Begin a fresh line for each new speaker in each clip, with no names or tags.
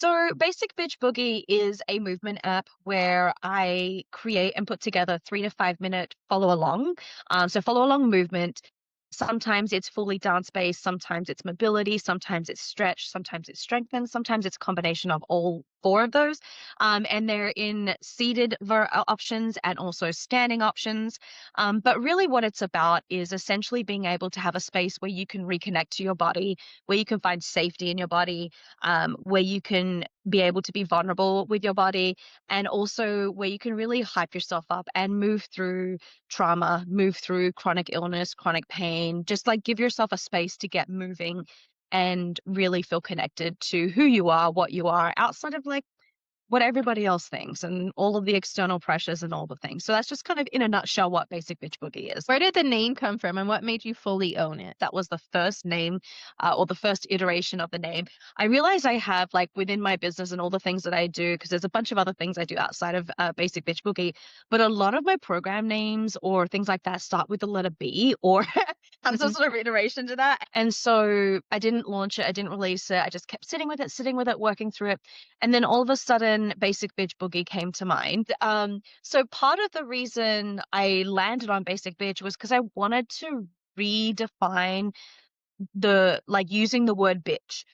So, Basic Bitch Boogie is a movement app where I create and put together 3 to 5 minute follow along. So, follow along movement. Sometimes it's fully dance based, sometimes it's mobility, sometimes it's stretch, sometimes it's strengthen, sometimes it's a combination of all four of those. And they're in seated options and also standing options. But really, what it's about is essentially being able to have a space where you can reconnect to your body, where you can find safety in your body, where you can be able to be vulnerable with your body, and also where you can really hype yourself up and move through trauma, move through chronic illness, chronic pain, just like give yourself a space to get moving and really feel connected to who you are, what you are outside of like what everybody else thinks and all of the external pressures and all the things. So that's just kind of in a nutshell what Basic Bitch Boogie is.
Where did the name come from and what made you fully own it?
That was the first name or the first iteration of the name. I realize I have like within my business and all the things that I do, because there's a bunch of other things I do outside of Basic Bitch Boogie, but a lot of my program names or things like that start with the letter B or have some sort of iteration to that. And so I didn't launch it. I didn't release it. I just kept sitting with it, working through it. And then all of a sudden, Basic Bitch Boogie came to mind. So part of the reason I landed on Basic Bitch was because I wanted to redefine the like using the word bitch.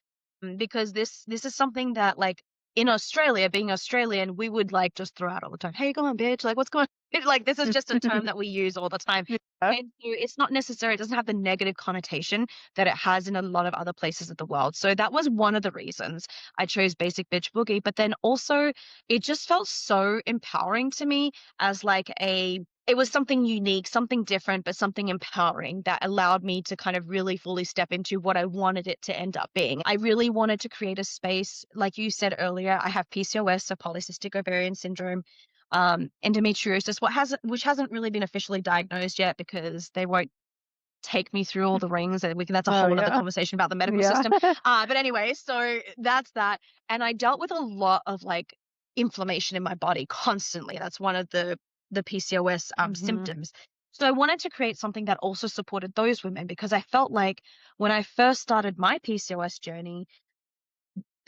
Because this is something that like in Australia, being Australian, we would like just throw out all the time. Hey, go on, bitch. Like, what's going on? Like, this is just a term that we use all the time.
Yeah.
And so it's not necessary, it doesn't have the negative connotation that it has in a lot of other places of the world. So that was one of the reasons I chose Basic Bitch Boogie. But then also, it just felt so empowering to me as like it was something unique, something different, but something empowering that allowed me to kind of really fully step into what I wanted it to end up being. I really wanted to create a space, like you said earlier, I have PCOS, so polycystic ovarian syndrome, endometriosis, which hasn't really been officially diagnosed yet because they won't take me through all the rings, and that's a
Oh,
whole other
yeah.
conversation about the medical
Yeah.
system. But anyway, so that's that. And I dealt with a lot of like inflammation in my body constantly. That's one of the PCOS
Mhm.
symptoms. So I wanted to create something that also supported those women because I felt like when I first started my PCOS journey,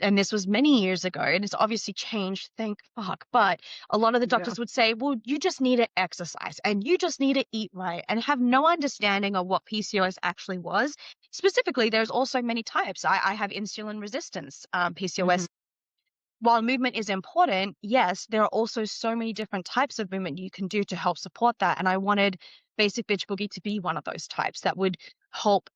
and this was many years ago, and it's obviously changed, thank fuck. But a lot of the
Yeah.
doctors would say, well, you just need to exercise and you just need to eat right, and have no understanding of what PCOS actually was. Specifically, there's also many types. I have insulin resistance
Mhm.
PCOS. While movement is important, yes, there are also so many different types of movement you can do to help support that. And I wanted Basic Bitch Boogie to be one of those types that would help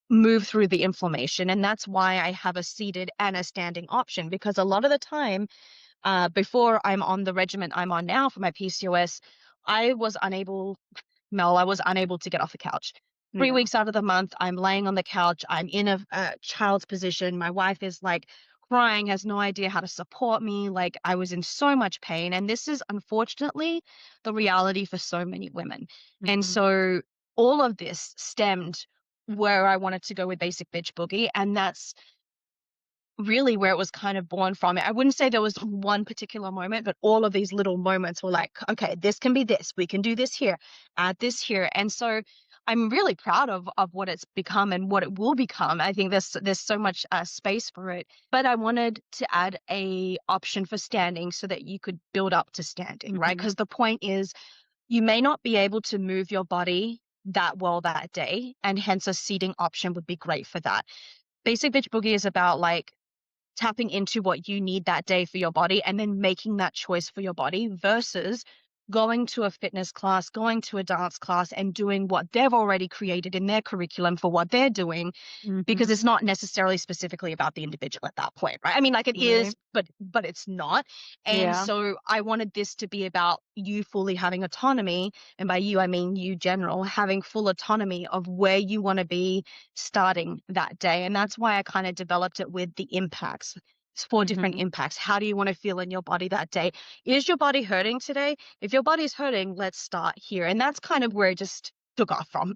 move through the inflammation. And that's why I have a seated and a standing option, because a lot of the time, before I'm on the regimen I'm on now for my PCOS, I was unable to get off the couch. Three
Yeah.
weeks out of the month, I'm laying on the couch. I'm in a child's position. My wife is like crying, has no idea how to support me. Like, I was in so much pain. And this is unfortunately the reality for so many women. And
Mhm.
so all of this stemmed where I wanted to go with Basic Bitch Boogie. And that's really where it was kind of born from. I wouldn't say there was one particular moment, but all of these little moments were like, okay, this can be this. We can do this here, add this here. And so I'm really proud of what it's become and what it will become. I think there's so much space for it. But I wanted to add a option for standing so that you could build up to standing, right?
Mhm.
Because the point is you may not be able to move your body that well that day, and hence a seating option would be great for that. Basic Bitch Boogie is about like tapping into what you need that day for your body and then making that choice for your body versus going to a fitness class, going to a dance class and doing what they've already created in their curriculum for what they're doing, because
Mhm.
it's not necessarily specifically about the individual at that point, right? I mean, like it is,
Right.
but it's not. And
Yeah.
so I wanted this to be about you fully having autonomy, and by you I mean you general having full autonomy of where you want to be starting that day. And that's why I kind of developed it with the impacts. It's four different
Mhm.
impacts. How do you want to feel in your body that day? Is your body hurting today? If your body's hurting, let's start here. And that's kind of where it just took off from.